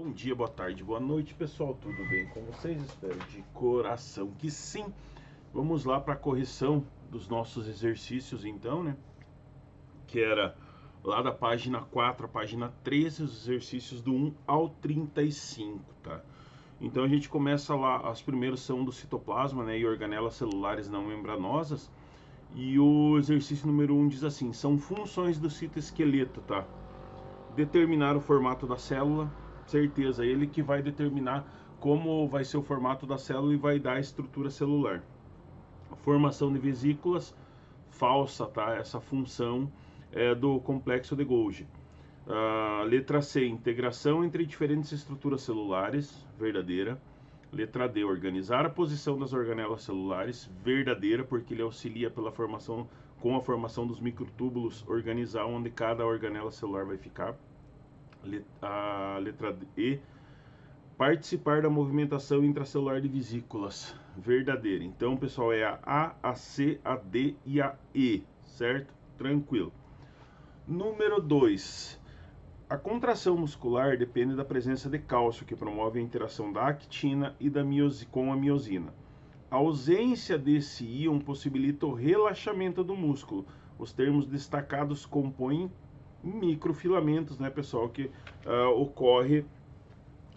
Bom dia, boa tarde, boa noite, pessoal. Tudo bem com vocês? Espero de coração que sim. Vamos lá para a correção dos nossos exercícios, então, né? Que era lá da página 4 à página 13, os exercícios do 1 ao 35, tá? Então a gente começa lá, as primeiras são do citoplasma, né? E organelas celulares não membranosas. E o exercício número 1 diz assim: são funções do citoesqueleto, tá? Determinar o formato da célula, certeza, ele que vai determinar como vai ser o formato da célula e vai dar a estrutura celular. A formação de vesículas, falsa, tá? Essa função é do complexo de Golgi. Letra C, integração entre diferentes estruturas celulares, verdadeira. Letra D, organizar a posição das organelas celulares, verdadeira, porque ele auxilia pela formação, com a formação dos microtúbulos, organizar onde cada organela celular vai ficar. A letra E, participar da movimentação intracelular de vesículas, verdadeira. Então, pessoal, é a C, a D e a E, certo? Tranquilo. Número 2. A contração muscular depende da presença de cálcio, que promove a interação da actina e da com a miosina. A ausência desse íon possibilita o relaxamento do músculo. Os termos destacados compõem microfilamentos, né, pessoal, que ocorre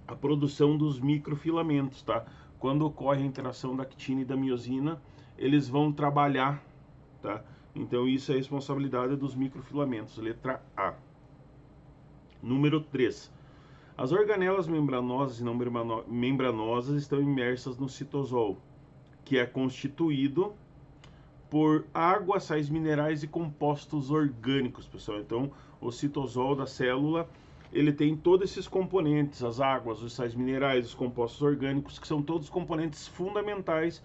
a produção dos microfilamentos, tá? Quando ocorre a interação da actina e da miosina, eles vão trabalhar, tá? Então isso é responsabilidade dos microfilamentos, letra A. Número 3. As organelas membranosas e não membranosas estão imersas no citosol, que é constituído por água, sais minerais e compostos orgânicos, pessoal. Então, o citosol da célula, ele tem todos esses componentes, as águas, os sais minerais, os compostos orgânicos, que são todos componentes fundamentais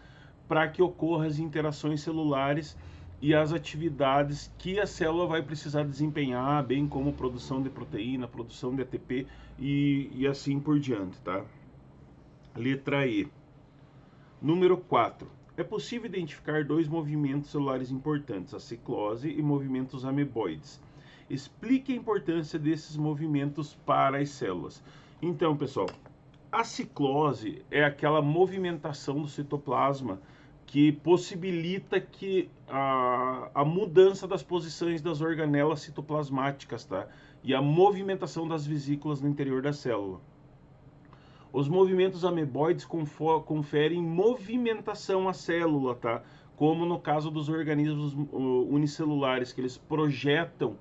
para que ocorram as interações celulares e as atividades que a célula vai precisar desempenhar, bem como produção de proteína, produção de ATP e assim por diante, tá? Letra E. Número 4. É possível identificar dois movimentos celulares importantes, a ciclose e movimentos ameboides. Explique a importância desses movimentos para as células. Então, pessoal, a ciclose é aquela movimentação do citoplasma que possibilita que a mudança das posições das organelas citoplasmáticas, tá? E a movimentação das vesículas no interior da célula. Os movimentos ameboides conferem movimentação à célula, tá? Como no caso dos organismos unicelulares, que eles projetam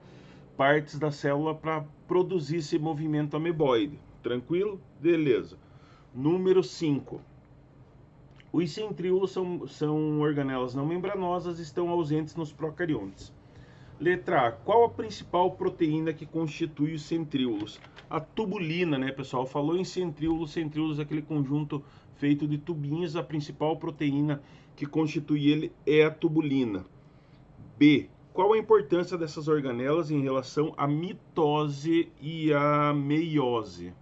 partes da célula para produzir esse movimento ameboide. Tranquilo? Beleza. Número 5. Os centríolos são organelas não membranosas e estão ausentes nos procariontes. Letra A. Qual a principal proteína que constitui os centríolos? A tubulina, né, pessoal? Falou em centríolos, centríolos é aquele conjunto feito de tubinhos. A principal proteína que constitui ele é a tubulina. B. Qual a importância dessas organelas em relação à mitose e à meiose?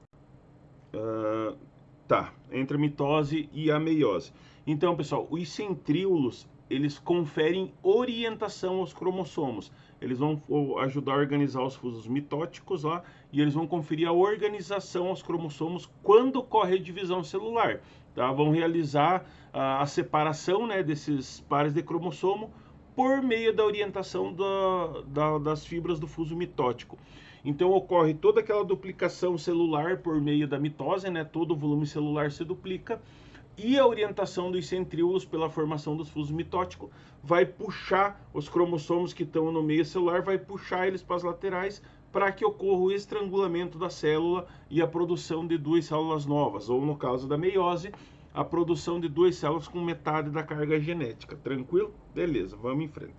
Entre a mitose e a meiose. Então, pessoal, os centríolos, eles conferem orientação aos cromossomos. Eles vão ajudar a organizar os fusos mitóticos lá e eles vão conferir a organização aos cromossomos quando ocorre a divisão celular. Tá? Vão realizar a separação, né, desses pares de cromossomo por meio da orientação das fibras do fuso mitótico. Então ocorre toda aquela duplicação celular por meio da mitose, né? Todo o volume celular se duplica e a orientação dos centríolos pela formação dos fusos mitóticos vai puxar os cromossomos que estão no meio celular, vai puxar eles para as laterais para que ocorra o estrangulamento da célula e a produção de duas células novas, ou no caso da meiose, a produção de duas células com metade da carga genética. Tranquilo? Beleza, vamos em frente.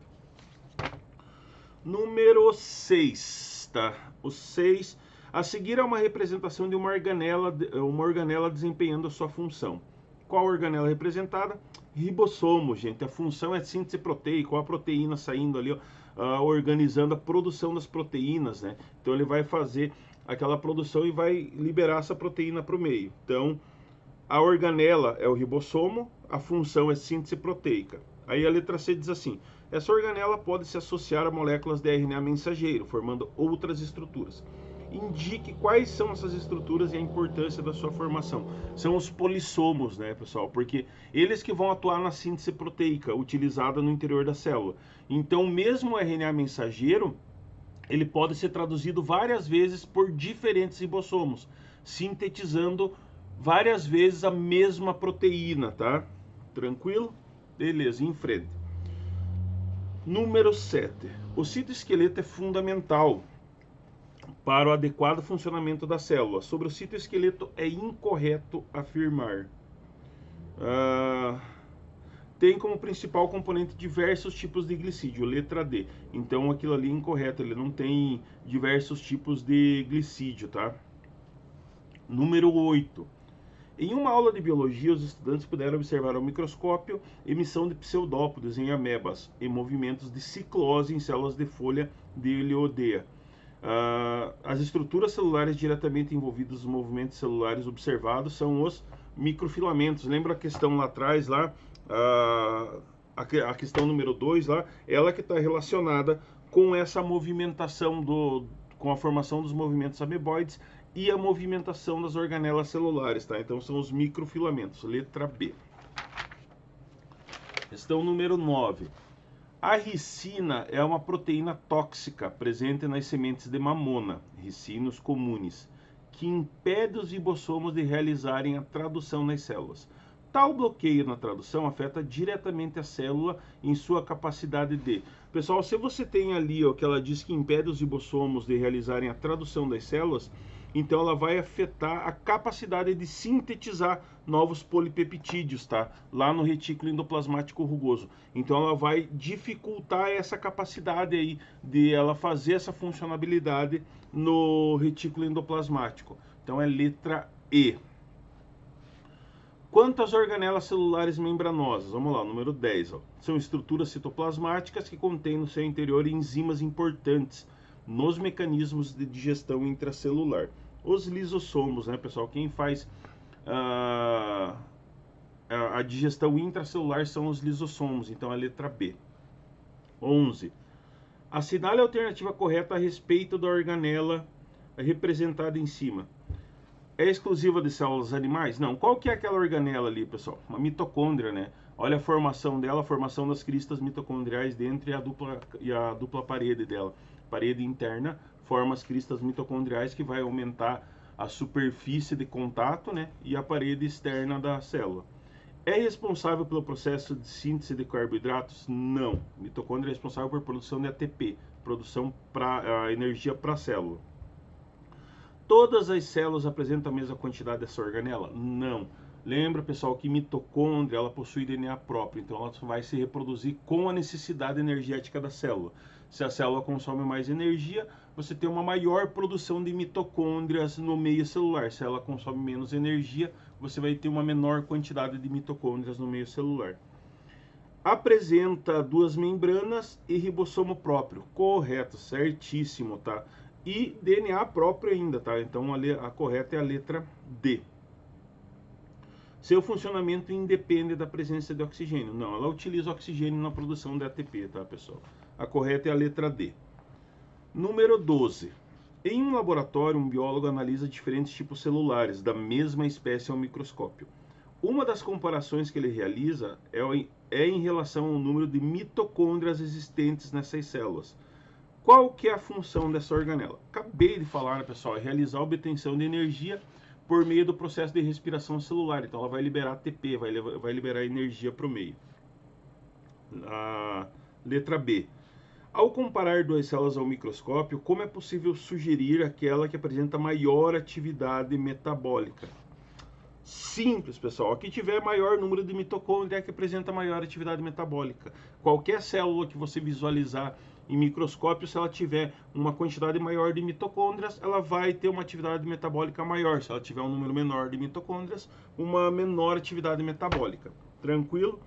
Número 6, tá? O 6, a seguir é uma representação de uma organela desempenhando a sua função. Qual organela representada? Ribossomo, gente. A função é síntese proteica, a proteína saindo ali, organizando a produção das proteínas, né? Então ele vai fazer aquela produção e vai liberar essa proteína para o meio. Então, a organela é o ribossomo, a função é síntese proteica. Aí a letra C diz assim: essa organela pode se associar a moléculas de RNA mensageiro, formando outras estruturas. indique quais são essas estruturas e a importância da sua formação. São os polissomos, né, pessoal? Porque eles que vão atuar na síntese proteica utilizada no interior da célula. Então, mesmo o RNA mensageiro, ele pode ser traduzido várias vezes por diferentes ribossomos, sintetizando várias vezes a mesma proteína, tá? Tranquilo? Beleza, em frente. Número 7. O citoesqueleto é fundamental para o adequado funcionamento da célula. Sobre o citoesqueleto é incorreto afirmar. Tem como principal componente diversos tipos de glicídio, letra D. Então aquilo ali é incorreto, ele não tem diversos tipos de glicídio, tá? Número 8. Em uma aula de biologia, os estudantes puderam observar ao microscópio emissão de pseudópodos em amebas e movimentos de ciclose em células de folha de Eliodeia. As estruturas celulares diretamente envolvidas nos movimentos celulares observados são os microfilamentos. Lembra a questão lá atrás, lá, a questão número 2, lá, ela que está relacionada com essa movimentação, com a formação dos movimentos ameboides e a movimentação das organelas celulares, tá? Então são os microfilamentos, letra B. Questão número 9. A ricina é uma proteína tóxica presente nas sementes de mamona, ricinus comunis, que impede os ribossomos de realizarem a tradução nas células. Tal bloqueio na tradução afeta diretamente a célula em sua capacidade de... Pessoal, se você tem ali, ó, que ela diz que impede os ribossomos de realizarem a tradução das células, então ela vai afetar a capacidade de sintetizar novos polipeptídeos, tá? Lá no retículo endoplasmático rugoso. Então ela vai dificultar essa capacidade aí de ela fazer essa funcionalidade no retículo endoplasmático. Então é letra E. Quantas organelas celulares membranosas? Vamos lá, número 10. Ó. São estruturas citoplasmáticas que contêm no seu interior enzimas importantes nos mecanismos de digestão intracelular. Os lisossomos, né, pessoal? Quem faz a digestão intracelular são os lisossomos, então é a letra B. 11. Assinale a alternativa correta a respeito da organela representada em cima. É exclusiva de células animais? Não. Qual que é aquela organela ali, pessoal? Uma mitocôndria, né? Olha a formação dela, a formação das cristas mitocondriais dentro e a dupla parede dela. Parede interna forma as cristas mitocondriais que vai aumentar a superfície de contato, né? E a parede externa da célula. É responsável pelo processo de síntese de carboidratos? Não. Mitocôndria é responsável por produção de ATP, produção para energia para a célula. Todas as células apresentam a mesma quantidade dessa organela? Não. Lembra, pessoal, que mitocôndria ela possui DNA próprio, então ela vai se reproduzir com a necessidade energética da célula. Se a célula consome mais energia, você tem uma maior produção de mitocôndrias no meio celular. Se ela consome menos energia, você vai ter uma menor quantidade de mitocôndrias no meio celular. Apresenta duas membranas e ribossomo próprio. Correto, certíssimo, tá? E DNA próprio ainda, tá? Então a correta é a letra D. Seu funcionamento independe da presença de oxigênio. Não, ela utiliza oxigênio na produção de ATP, tá, pessoal? A correta é a letra D. Número 12. Em um laboratório, um biólogo analisa diferentes tipos celulares da mesma espécie ao microscópio. Uma das comparações que ele realiza é em relação ao número de mitocôndrias existentes nessas células. Qual que é a função dessa organela? Acabei de falar, né, pessoal? É realizar a obtenção de energia por meio do processo de respiração celular. Então ela vai liberar ATP, vai liberar energia para o meio. A letra B. Ao comparar duas células ao microscópio, como é possível sugerir aquela que apresenta maior atividade metabólica? Simples, pessoal. Aqui tiver maior número de mitocôndria que apresenta maior atividade metabólica. Qualquer célula que você visualizar em microscópio, se ela tiver uma quantidade maior de mitocôndrias, ela vai ter uma atividade metabólica maior. Se ela tiver um número menor de mitocôndrias, uma menor atividade metabólica. Tranquilo?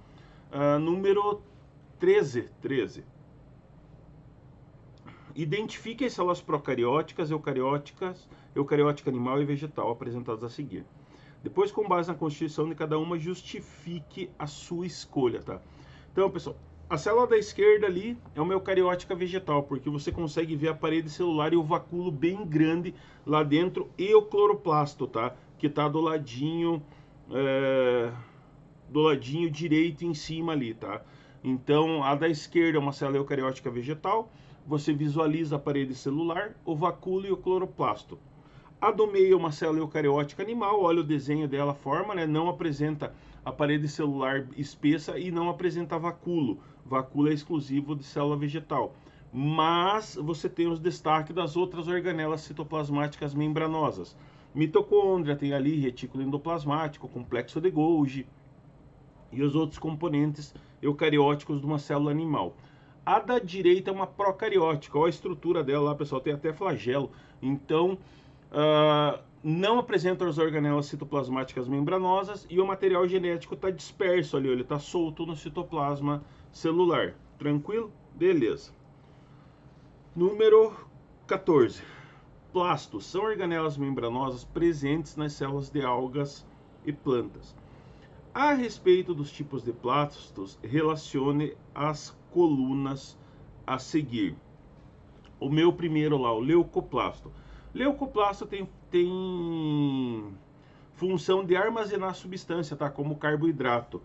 Número 13. Identifique as células procarióticas, eucariótica animal e vegetal apresentadas a seguir. Depois, com base na constituição de cada uma, justifique a sua escolha, tá? Então, pessoal, A célula da esquerda ali é uma eucariótica vegetal, porque você consegue ver a parede celular e o vacúolo bem grande lá dentro e o cloroplasto, tá? Que está do ladinho direito em cima ali, tá? Então, a da esquerda é uma célula eucariótica vegetal, você visualiza a parede celular, o vacúolo e o cloroplasto. A do meio é uma célula eucariótica animal, olha o desenho dela, a forma, né? Não apresenta a parede celular espessa e não apresenta vacúolo. Vacúolo é exclusivo de célula vegetal. Mas você tem os destaques das outras organelas citoplasmáticas membranosas. Mitocôndria tem ali retículo endoplasmático, complexo de Golgi e os outros componentes eucarióticos de uma célula animal. A da direita é uma procariótica, olha a estrutura dela lá, pessoal, tem até flagelo. Então, não apresenta as organelas citoplasmáticas membranosas e o material genético está disperso ali, ele está solto no citoplasma celular. Tranquilo? Beleza. Número 14. Plastos são organelas membranosas presentes nas células de algas e plantas. A respeito dos tipos de plastos, relacione as colunas a seguir. O meu primeiro lá, o leucoplasto. Leucoplasto tem função de armazenar substância, tá? Como carboidrato,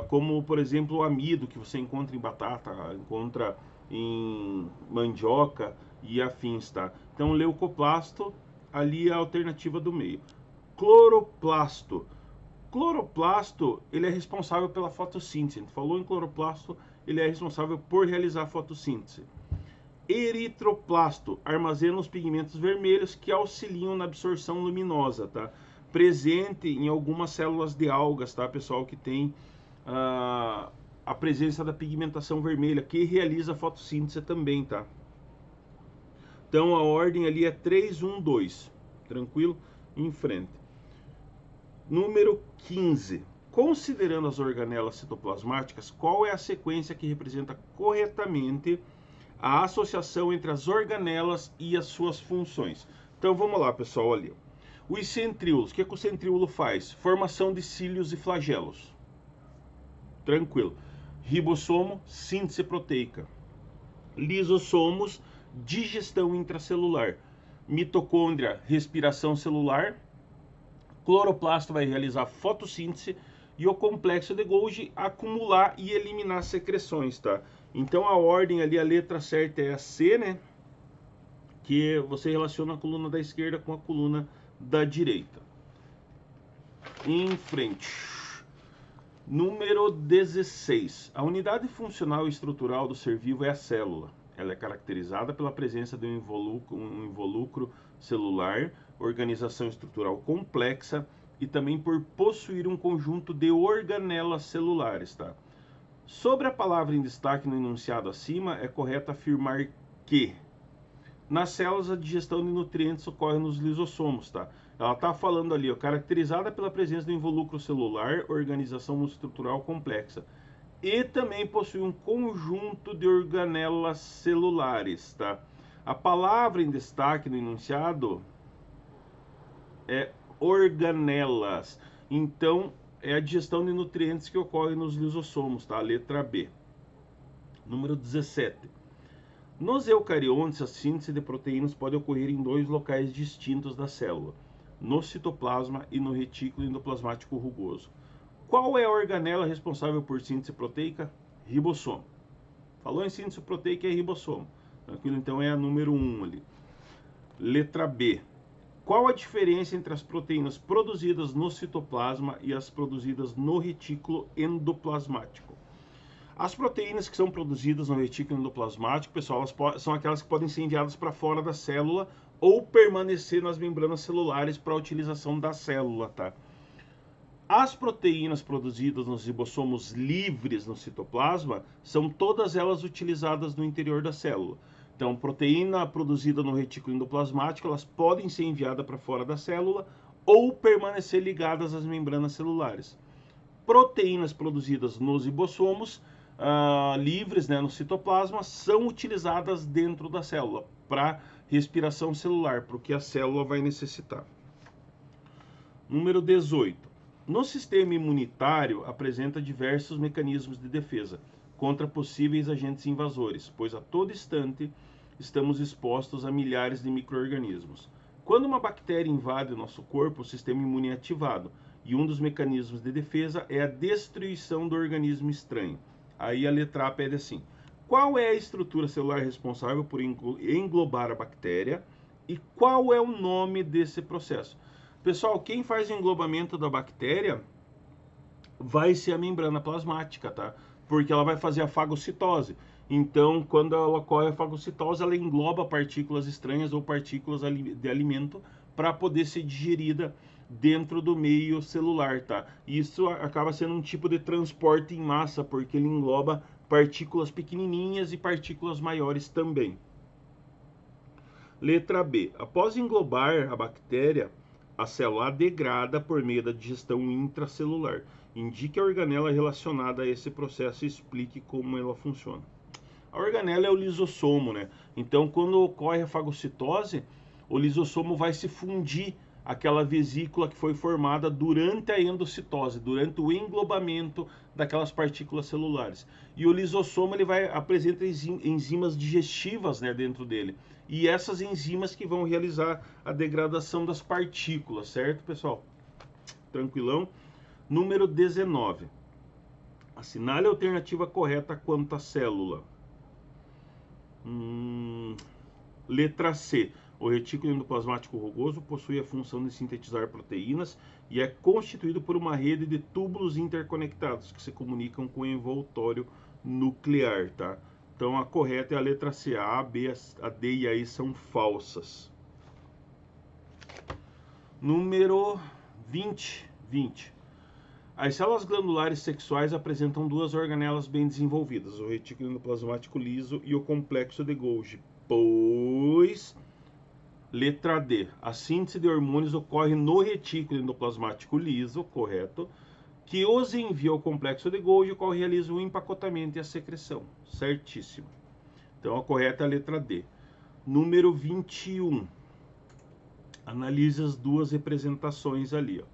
como por exemplo o amido que você encontra em batata, encontra em mandioca e afins, tá? Então leucoplasto ali é a alternativa do meio. Cloroplasto. Cloroplasto, ele é responsável pela fotossíntese. A gente falou em cloroplasto, ele é responsável por realizar a fotossíntese. Eritroplasto, armazena os pigmentos vermelhos que auxiliam na absorção luminosa, tá? Presente em algumas células de algas, tá, pessoal, que tem a presença da pigmentação vermelha, que realiza a fotossíntese também, tá? Então a ordem ali é 3, 1, 2. Tranquilo? Em frente. Número 15. Considerando as organelas citoplasmáticas, qual é a sequência que representa corretamente a associação entre as organelas e as suas funções? Então vamos lá, pessoal, olha. Os centríolos, o que o centríolo faz? Formação de cílios e flagelos. Tranquilo. Ribossomo, síntese proteica. Lisossomos, digestão intracelular. Mitocôndria, respiração celular. Cloroplasto vai realizar fotossíntese e o complexo de Golgi acumular e eliminar secreções, tá? Então a ordem ali, a letra certa é a C, né? Que você relaciona a coluna da esquerda com a coluna da direita. Em frente. Número 16. A unidade funcional e estrutural do ser vivo é a célula. Ela é caracterizada pela presença de um involucro celular, organização estrutural complexa e também por possuir um conjunto de organelas celulares, tá? Sobre a palavra em destaque no enunciado acima, é correto afirmar que nas células a digestão de nutrientes ocorre nos lisossomos, tá? Ela está falando ali, ó, caracterizada pela presença do involucro celular, organização estrutural complexa. E também possui um conjunto de organelas celulares, tá? A palavra em destaque no enunciado é organelas. Então, é a digestão de nutrientes que ocorre nos lisossomos, tá? Letra B. Número 17. Nos eucariontes, a síntese de proteínas pode ocorrer em dois locais distintos da célula, no citoplasma e no retículo endoplasmático rugoso. Qual é a organela responsável por síntese proteica? Ribossomo. Falou em síntese proteica, é ribossomo. Tranquilo? Então é a número 1 ali. Letra B. Qual a diferença entre as proteínas produzidas no citoplasma e as produzidas no retículo endoplasmático? As proteínas que são produzidas no retículo endoplasmático, pessoal, elas são aquelas que podem ser enviadas para fora da célula ou permanecer nas membranas celulares para a utilização da célula, tá? As proteínas produzidas nos ribossomos livres no citoplasma são todas elas utilizadas no interior da célula. Então, proteína produzida no retículo endoplasmático, elas podem ser enviadas para fora da célula ou permanecer ligadas às membranas celulares. Proteínas produzidas nos ribossomos livres, né, no citoplasma, são utilizadas dentro da célula para respiração celular, porque a célula vai necessitar. Número 18. No sistema imunitário, apresenta diversos mecanismos de defesa. contra possíveis agentes invasores, pois a todo instante estamos expostos a milhares de micro-organismos. Quando uma bactéria invade o nosso corpo, o sistema imune é ativado, e um dos mecanismos de defesa é a destruição do organismo estranho. Aí a letra A pede assim: qual é a estrutura celular responsável por englobar a bactéria e qual é o nome desse processo? Pessoal, quem faz o englobamento da bactéria vai ser a membrana plasmática, tá? Porque ela vai fazer a fagocitose. Então, quando ela ocorre a fagocitose, ela engloba partículas estranhas ou partículas de alimento para poder ser digerida dentro do meio celular, tá? Isso acaba sendo um tipo de transporte em massa, porque ele engloba partículas pequenininhas e partículas maiores também. Letra B. Após englobar a bactéria, a célula degrada por meio da digestão intracelular. Indique a organela relacionada a esse processo e explique como ela funciona. A organela é o lisossomo, né? Então, quando ocorre a fagocitose, o lisossomo vai se fundir aquela vesícula que foi formada durante a endocitose, durante o englobamento daquelas partículas celulares. E o lisossomo ele vai apresentar enzimas digestivas, né, dentro dele. E essas enzimas que vão realizar a degradação das partículas, certo, pessoal? Tranquilão? Número 19. Assinale a alternativa correta quanto à célula. Letra C. O retículo endoplasmático rugoso possui a função de sintetizar proteínas e é constituído por uma rede de túbulos interconectados que se comunicam com o envoltório nuclear, tá? Então a correta é a letra C. A, B, a D e a E são falsas. Número 20. As células glandulares sexuais apresentam duas organelas bem desenvolvidas, o retículo endoplasmático liso e o complexo de Golgi, pois... Letra D. A síntese de hormônios ocorre no retículo endoplasmático liso, correto, que os envia ao complexo de Golgi, o qual realiza o empacotamento e a secreção. Certíssimo. Então a correta é a letra D. Número 21. Analise as duas representações ali, ó.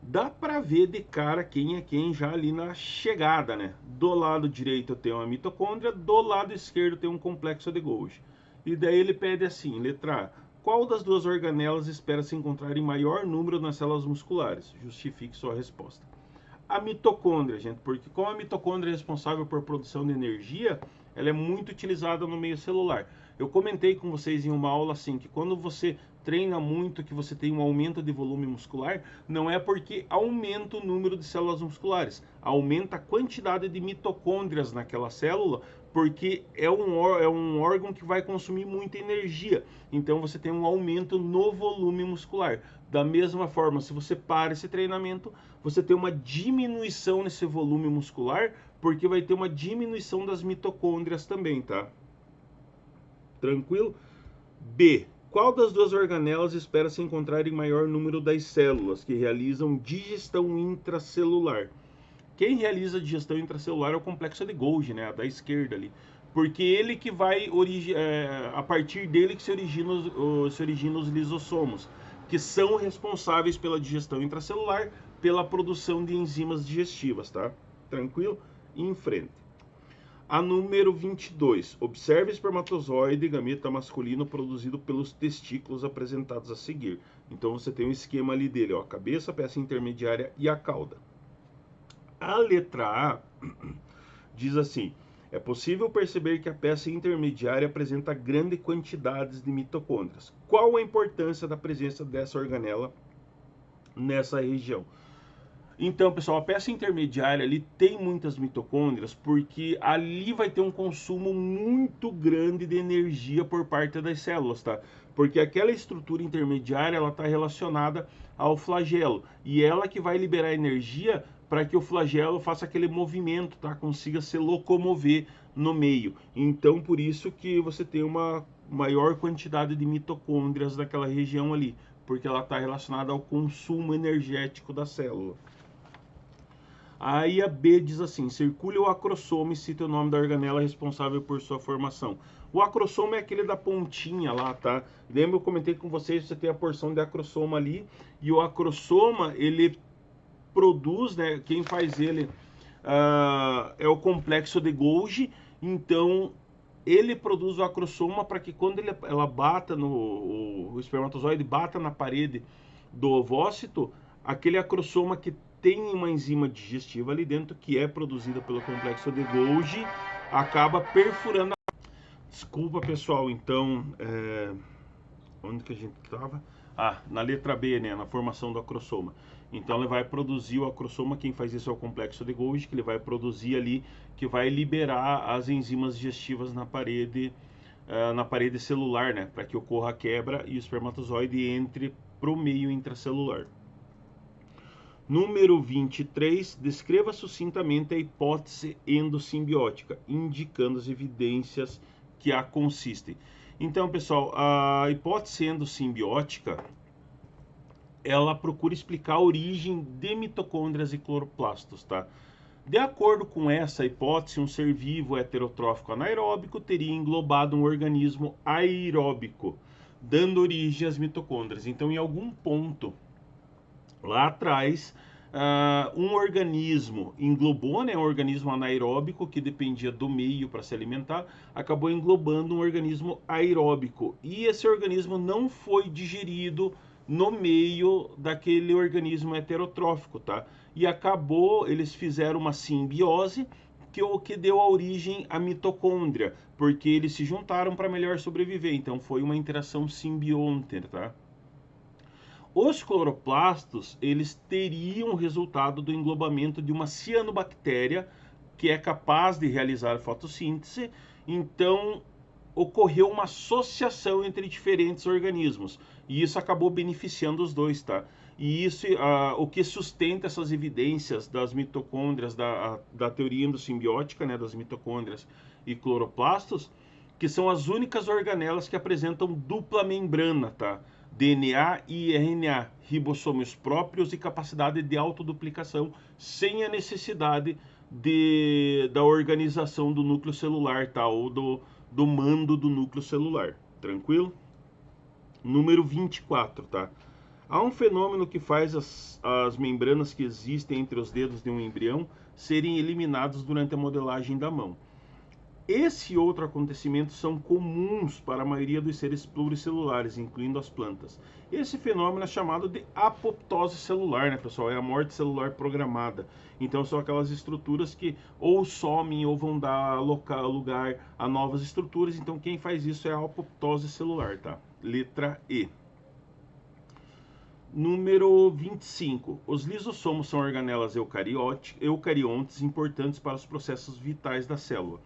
Dá para ver de cara quem é quem já ali na chegada, né? Do lado direito tem uma mitocôndria, do lado esquerdo tem um complexo de Golgi. E daí ele pede assim, letra A. Qual das duas organelas espera se encontrar em maior número nas células musculares? Justifique sua resposta. A mitocôndria, gente, porque como a mitocôndria é responsável por produção de energia, ela é muito utilizada no meio celular. Eu comentei com vocês em uma aula assim, que quando você treina muito, que você tem um aumento de volume muscular, não é porque aumenta o número de células musculares, aumenta a quantidade de mitocôndrias naquela célula, porque é um órgão que vai consumir muita energia. Então você tem um aumento no volume muscular. Da mesma forma, se você para esse treinamento, você tem uma diminuição nesse volume muscular, porque vai ter uma diminuição das mitocôndrias também, tá? Tranquilo? B. Qual das duas organelas espera se encontrar em maior número das células que realizam digestão intracelular? Quem realiza a digestão intracelular é o complexo de Golgi, né, da esquerda ali, porque ele que vai a partir dele que se originam os lisossomos, que são responsáveis pela digestão intracelular, pela produção de enzimas digestivas, tá? Tranquilo? Em frente. A número 22. Observe o espermatozoide gameta masculino produzido pelos testículos apresentados a seguir. Então você tem um esquema ali dele, ó, a cabeça, a peça intermediária e a cauda. A letra A diz assim: é possível perceber que a peça intermediária apresenta grande quantidade de mitocôndrias. Qual a importância da presença dessa organela nessa região? Então, pessoal, a peça intermediária ali tem muitas mitocôndrias porque ali vai ter um consumo muito grande de energia por parte das células, tá? Porque aquela estrutura intermediária, ela está relacionada ao flagelo e ela que vai liberar energia para que o flagelo faça aquele movimento, tá? Consiga se locomover no meio. Então, por isso que você tem uma maior quantidade de mitocôndrias naquela região ali, porque ela está relacionada ao consumo energético da célula. Aí a B diz assim: circule o acrosoma e cite o nome da organela responsável por sua formação. O acrosoma é aquele da pontinha lá, tá? Lembra, eu comentei com vocês, você tem a porção de acrosoma ali, e o acrosoma, ele produz, né, quem faz ele é o complexo de Golgi. Então ele produz o acrossoma para que quando ela bata o espermatozoide bata na parede do ovócito, aquele acrossoma que tem uma enzima digestiva ali dentro, que é produzida pelo complexo de Golgi, acaba perfurando. Desculpa, pessoal, então, onde que a gente estava? Na letra B, né, na formação do acrossoma. Então ele vai produzir o acrossoma, quem faz isso é o complexo de Golgi, que ele vai produzir ali, que vai liberar as enzimas digestivas na parede celular, né, para que ocorra a quebra e o espermatozoide entre para o meio intracelular. Número 23, descreva sucintamente a hipótese endossimbiótica, indicando as evidências que a consistem. Então, pessoal, a hipótese endossimbiótica, ela procura explicar a origem de mitocôndrias e cloroplastos, tá? De acordo com essa hipótese, um ser vivo heterotrófico anaeróbico teria englobado um organismo aeróbico, dando origem às mitocôndrias. Então, em algum ponto lá atrás, um organismo englobou, né, um organismo anaeróbico que dependia do meio para se alimentar, acabou englobando um organismo aeróbico. E esse organismo não foi digerido no meio daquele organismo heterotrófico, tá? E acabou, eles fizeram uma simbiose, que deu a origem à mitocôndria, porque eles se juntaram para melhor sobreviver. Então foi uma interação simbionte, tá? Os cloroplastos, eles teriam resultado do englobamento de uma cianobactéria que é capaz de realizar fotossíntese. Então, ocorreu uma associação entre diferentes organismos e isso acabou beneficiando os dois, tá? E isso, o que sustenta essas evidências das mitocôndrias, da teoria endossimbiótica, né, das mitocôndrias e cloroplastos, que são as únicas organelas que apresentam dupla membrana, tá? DNA e RNA, ribossomos próprios e capacidade de autoduplicação sem a necessidade da organização do núcleo celular, tá? Ou do mando do núcleo celular, tranquilo? Número 24, tá? Há um fenômeno que faz as membranas que existem entre os dedos de um embrião serem eliminadas durante a modelagem da mão. Esse e outro acontecimento são comuns para a maioria dos seres pluricelulares, incluindo as plantas. Esse fenômeno é chamado de apoptose celular, né, pessoal? É a morte celular programada. Então são aquelas estruturas que ou somem ou vão dar lugar a novas estruturas. Então quem faz isso é a apoptose celular, tá? Letra E. Número 25. Os lisossomos são organelas eucariontes importantes para os processos vitais da célula.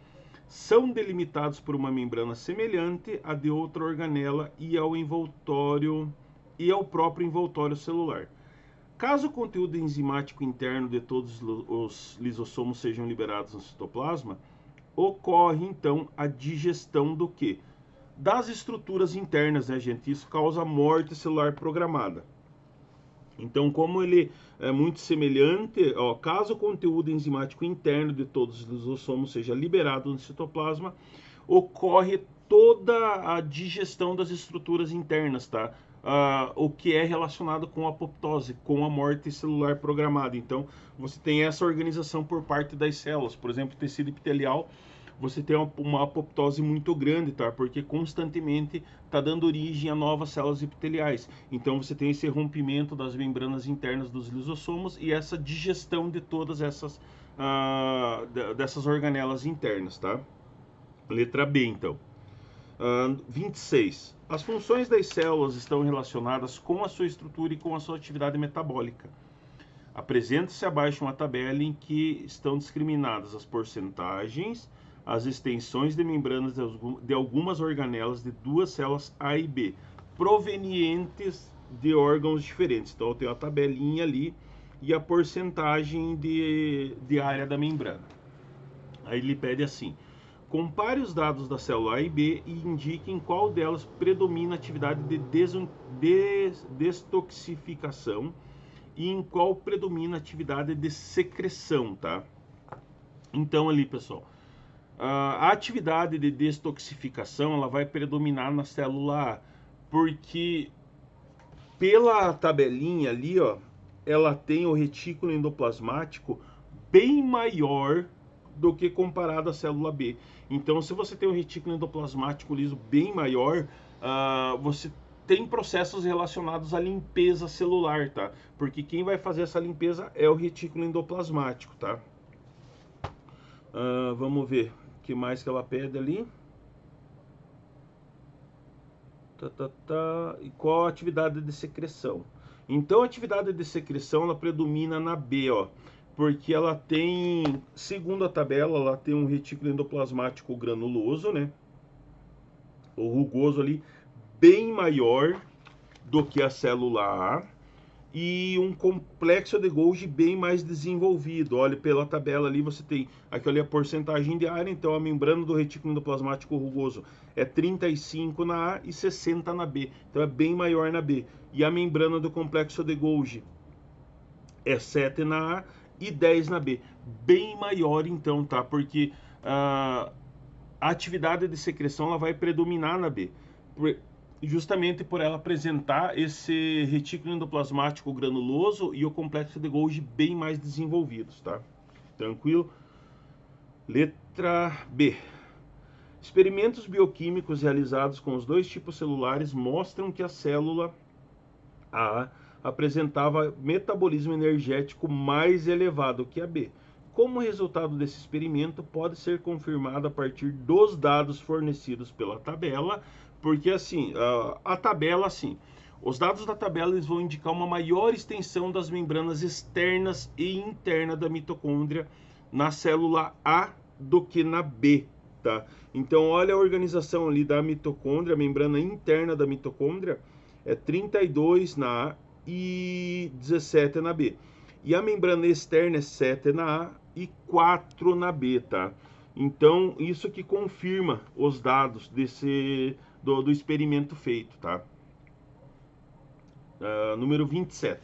São delimitados por uma membrana semelhante à de outra organela e ao próprio envoltório celular. Caso o conteúdo enzimático interno de todos os lisossomos sejam liberados no citoplasma, ocorre então a digestão do quê? Das estruturas internas, né, gente? Isso causa morte celular programada. Então, como ele é muito semelhante, caso o conteúdo enzimático interno de todos os lisossomos seja liberado no citoplasma, ocorre toda a digestão das estruturas internas, tá? O que é relacionado com a apoptose, com a morte celular programada. Então, você tem essa organização por parte das células. Por exemplo, tecido epitelial, você tem uma apoptose muito grande, tá? Porque constantemente está dando origem a novas células epiteliais. Então você tem esse rompimento das membranas internas dos lisossomos e essa digestão de todas dessas organelas internas, tá? Letra B, então. 26. As funções das células estão relacionadas com a sua estrutura e com a sua atividade metabólica. Apresenta-se abaixo uma tabela em que estão discriminadas as porcentagens, as extensões de membranas de algumas organelas de duas células A e B, provenientes de órgãos diferentes. Então eu tenho a tabelinha ali e a porcentagem de área da membrana. Aí ele pede assim: compare os dados da célula A e B e indique em qual delas predomina a atividade de destoxificação e em qual predomina a atividade de secreção, tá? Então ali, pessoal, a atividade de destoxificação ela vai predominar na célula A, porque pela tabelinha ali, ó, ela tem o retículo endoplasmático bem maior do que comparado à célula B. Então, se você tem um retículo endoplasmático liso bem maior, você tem processos relacionados à limpeza celular, tá? Porque quem vai fazer essa limpeza é o retículo endoplasmático, tá? Vamos ver o que mais que ela pede ali. E qual a atividade de secreção? Então, a atividade de secreção ela predomina na B, ó, porque ela tem, segundo a tabela, ela tem um retículo endoplasmático granuloso, né? O rugoso ali, bem maior do que a célula A, e um complexo de Golgi bem mais desenvolvido. Olha, pela tabela ali você tem, aqui ali a porcentagem de área, então a membrana do retículo endoplasmático rugoso é 35 na A e 60 na B, então é bem maior na B. E a membrana do complexo de Golgi é 7 na A e 10 na B, bem maior então, tá? Porque a atividade de secreção ela vai predominar na B, justamente por ela apresentar esse retículo endoplasmático granuloso e o complexo de Golgi bem mais desenvolvidos, tá? Tranquilo? Letra B. Experimentos bioquímicos realizados com os dois tipos celulares mostram que a célula A apresentava metabolismo energético mais elevado que a B. Como resultado desse experimento, pode ser confirmado a partir dos dados fornecidos pela tabela, porque assim, a tabela, assim, os dados da tabela eles vão indicar uma maior extensão das membranas externas e internas da mitocôndria na célula A do que na B, tá? Então, olha a organização ali da mitocôndria, a membrana interna da mitocôndria é 32 na A e 17 na B. E a membrana externa é 7 na A e 4 na B, tá? Então, isso que confirma os dados do experimento feito, tá? Número 27.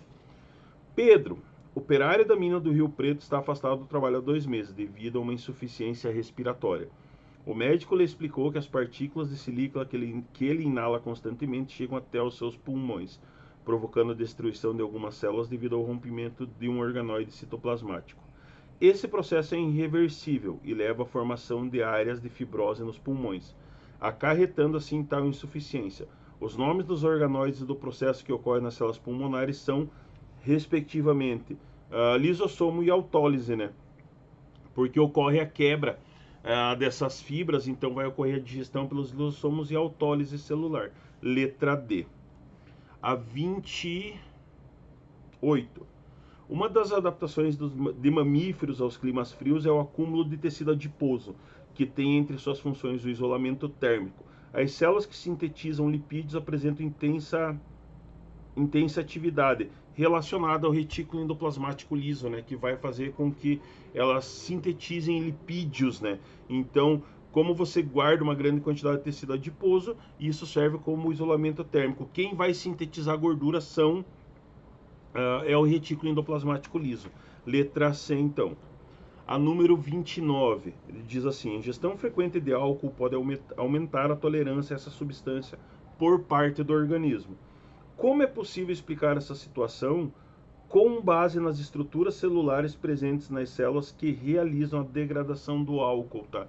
Pedro, operário da mina do Rio Preto, está afastado do trabalho há 2 meses, devido a uma insuficiência respiratória. O médico lhe explicou que as partículas de sílica que ele inala constantemente chegam até os seus pulmões, provocando a destruição de algumas células devido ao rompimento de um organoide citoplasmático. Esse processo é irreversível e leva à formação de áreas de fibrose nos pulmões, acarretando assim tal insuficiência. Os nomes dos organoides do processo que ocorre nas células pulmonares são, respectivamente, lisossomo e autólise, né? Porque ocorre a quebra dessas fibras, então vai ocorrer a digestão pelos lisossomos e autólise celular. Letra D. A 28. Uma das adaptações de mamíferos aos climas frios é o acúmulo de tecido adiposo, que tem entre suas funções o isolamento térmico. As células que sintetizam lipídios apresentam intensa atividade relacionada ao retículo endoplasmático liso, né, que vai fazer com que elas sintetizem lipídios, né? Então, como você guarda uma grande quantidade de tecido adiposo, isso serve como isolamento térmico. Quem vai sintetizar gordura é o retículo endoplasmático liso. Letra C, então. A número 29, ele diz assim: a ingestão frequente de álcool pode aumentar a tolerância a essa substância por parte do organismo. Como é possível explicar essa situação com base nas estruturas celulares presentes nas células que realizam a degradação do álcool, tá?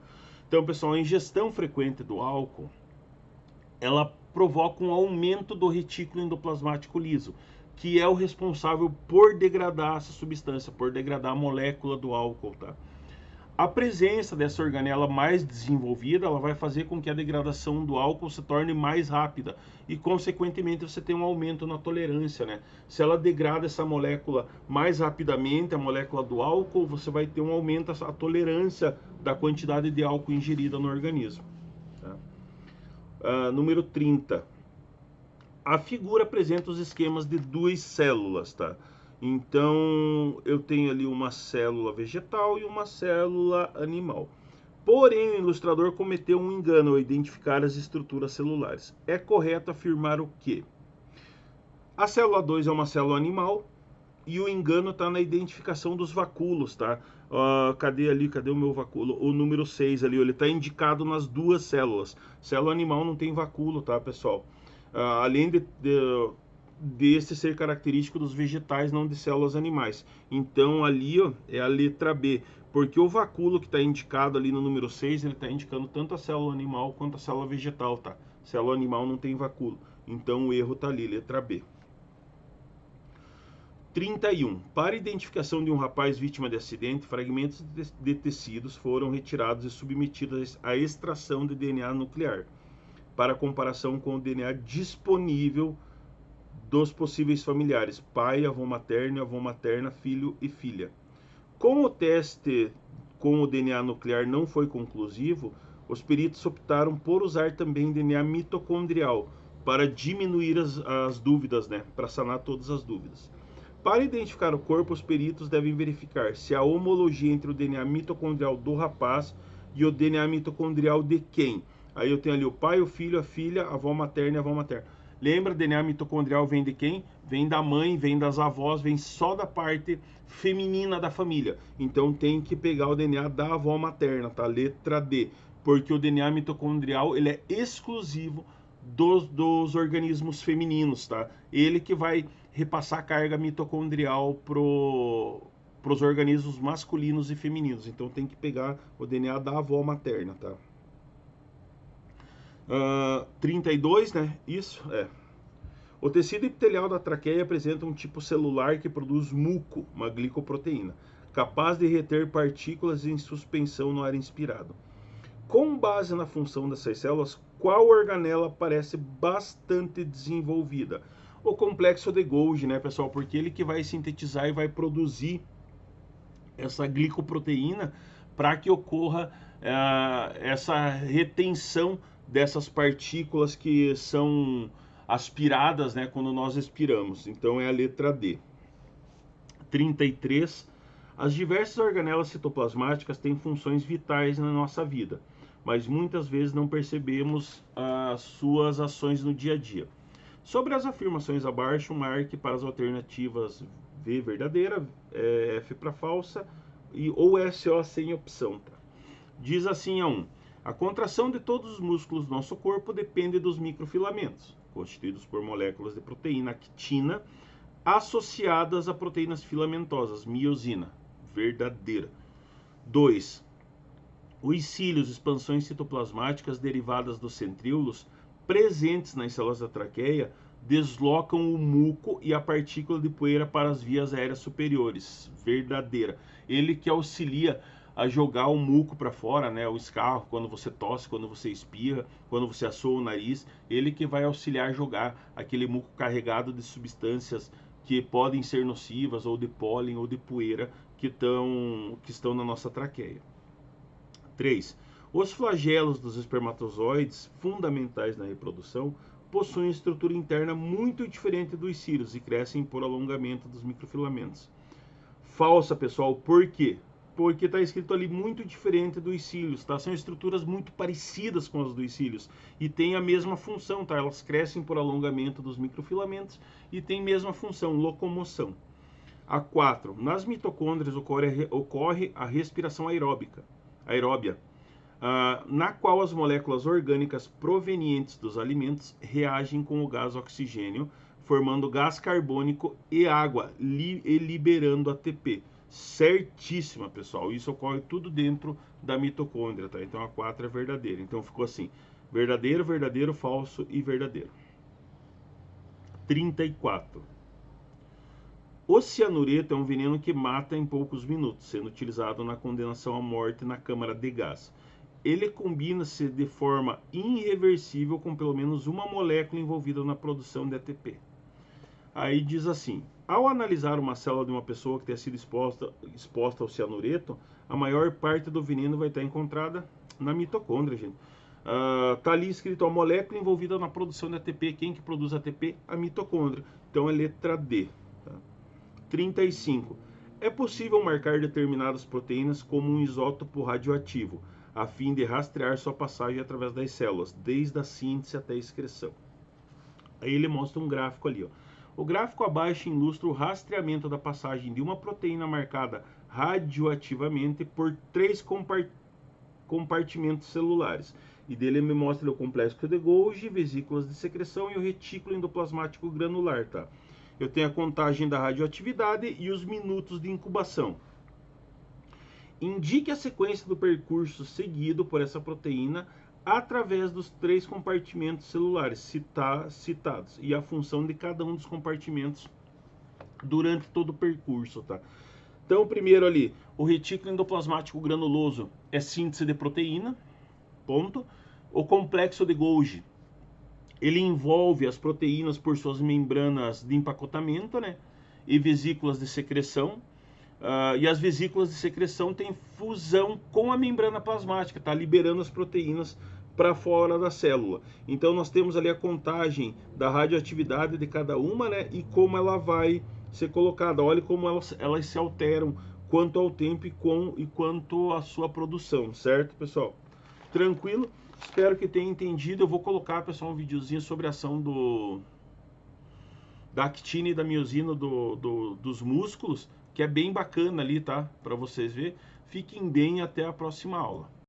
Então, pessoal, a ingestão frequente do álcool, ela provoca um aumento do retículo endoplasmático liso, que é o responsável por degradar essa substância, por degradar a molécula do álcool, tá? A presença dessa organela mais desenvolvida, ela vai fazer com que a degradação do álcool se torne mais rápida e, consequentemente, você tem um aumento na tolerância, né? Se ela degrada essa molécula mais rapidamente, a molécula do álcool, você vai ter um aumento da tolerância da quantidade de álcool ingerida no organismo. Tá? Número 30. A figura apresenta os esquemas de 2 células, tá? Então, eu tenho ali uma célula vegetal e uma célula animal. Porém, o ilustrador cometeu um engano ao identificar as estruturas celulares. É correto afirmar o quê? A célula 2 é uma célula animal e o engano está na identificação dos vacúolos, tá? Cadê o meu vacúolo? O número 6 ali, ele está indicado nas 2 células. Célula animal não tem vacúolo, tá, pessoal? Além desse ser característico dos vegetais, não de células animais. Então ali, ó, é a letra B, porque o vacúolo que está indicado ali no número 6, ele está indicando tanto a célula animal quanto a célula vegetal, tá? Célula animal não tem vacúolo, então o erro está ali, letra B. 31. Para identificação de um rapaz vítima de acidente, fragmentos de tecidos foram retirados e submetidos à extração de DNA nuclear, para comparação com o DNA disponível dos possíveis familiares, pai, avô materno, avó materna, filho e filha. Como o teste com o DNA nuclear não foi conclusivo, os peritos optaram por usar também DNA mitocondrial para diminuir as dúvidas, né? Para sanar todas as dúvidas. Para identificar o corpo, os peritos devem verificar se há homologia entre o DNA mitocondrial do rapaz e o DNA mitocondrial de quem? Aí eu tenho ali o pai, o filho, a filha, a avó materna e a avó materna. Lembra, DNA mitocondrial vem de quem? Vem da mãe, vem das avós, vem só da parte feminina da família. Então tem que pegar o DNA da avó materna, tá? Letra D. Porque o DNA mitocondrial, ele é exclusivo dos organismos femininos, tá? Ele que vai repassar a carga mitocondrial pros organismos masculinos e femininos. Então tem que pegar o DNA da avó materna, tá? 32, né? Isso, é. O tecido epitelial da traqueia apresenta um tipo celular que produz muco, uma glicoproteína, capaz de reter partículas em suspensão no ar inspirado. Com base na função dessas células, qual organela parece bastante desenvolvida? O complexo de Golgi, né, pessoal? Porque ele que vai sintetizar e vai produzir essa glicoproteína para que ocorra essa retenção dessas partículas que são aspiradas, né, quando nós expiramos. Então é a letra D. 33. As diversas organelas citoplasmáticas têm funções vitais na nossa vida, mas muitas vezes não percebemos as suas ações no dia a dia. Sobre as afirmações abaixo, marque para as alternativas V verdadeira, F para falsa ou SO sem opção. Tá? Diz assim a 1. A contração de todos os músculos do nosso corpo depende dos microfilamentos, constituídos por moléculas de proteína actina associadas a proteínas filamentosas, miosina, verdadeira. 2. Os cílios, expansões citoplasmáticas derivadas dos centríolos, presentes nas células da traqueia, deslocam o muco e a partícula de poeira para as vias aéreas superiores, verdadeira. Ele que auxilia a jogar o muco para fora, né? O escarro, quando você tosse, quando você espirra, quando você assoa o nariz, ele que vai auxiliar a jogar aquele muco carregado de substâncias que podem ser nocivas, ou de pólen, ou de poeira, que estão na nossa traqueia. 3. Os flagelos dos espermatozoides, fundamentais na reprodução, possuem estrutura interna muito diferente dos cílios e crescem por alongamento dos microfilamentos. Falsa, pessoal, por quê? Porque está escrito ali muito diferente dos cílios, tá? São estruturas muito parecidas com as dos cílios e têm a mesma função, tá? Elas crescem por alongamento dos microfilamentos e têm a mesma função, locomoção. A 4. Nas mitocôndrias ocorre a respiração aeróbia, na qual as moléculas orgânicas provenientes dos alimentos reagem com o gás oxigênio, formando gás carbônico e água, e liberando ATP. Certíssima, pessoal. Isso ocorre tudo dentro da mitocôndria, tá? Então a 4 é verdadeira. Então ficou assim: verdadeiro, verdadeiro, falso e verdadeiro. 34. O cianureto é um veneno que mata em poucos minutos, sendo utilizado na condenação à morte na câmara de gás. Ele combina-se de forma irreversível com pelo menos uma molécula envolvida na produção de ATP. Aí diz assim: ao analisar uma célula de uma pessoa que tenha sido exposta ao cianureto, a maior parte do veneno vai estar encontrada na mitocôndria, gente. Tá ali escrito a molécula envolvida na produção de ATP. Quem que produz ATP? A mitocôndria. Então é letra D. Tá? 35. É possível marcar determinadas proteínas como um isótopo radioativo, a fim de rastrear sua passagem através das células, desde a síntese até a excreção. Aí ele mostra um gráfico ali, ó. O gráfico abaixo ilustra o rastreamento da passagem de uma proteína marcada radioativamente por 3 compartimentos celulares, E dele me mostra o complexo de Golgi, vesículas de secreção e o retículo endoplasmático granular, tá? Eu tenho a contagem da radioatividade e os minutos de incubação. Indique a sequência do percurso seguido por essa proteína através dos 3 compartimentos celulares citados e a função de cada um dos compartimentos durante todo o percurso, tá? Então, primeiro ali, o retículo endoplasmático granuloso é síntese de proteína, ponto. O complexo de Golgi, ele envolve as proteínas por suas membranas de empacotamento, né? E vesículas de secreção. E as vesículas de secreção têm fusão com a membrana plasmática, tá? Liberando as proteínas para fora da célula. Então nós temos ali a contagem da radioatividade de cada uma, né? E como ela vai ser colocada. Olha como elas se alteram quanto ao tempo e quanto à sua produção, certo, pessoal? Tranquilo? Espero que tenha entendido. Eu vou colocar, pessoal, um videozinho sobre a ação da actina e da miosina dos músculos, que é bem bacana ali, tá? Para vocês verem. Fiquem bem, até a próxima aula.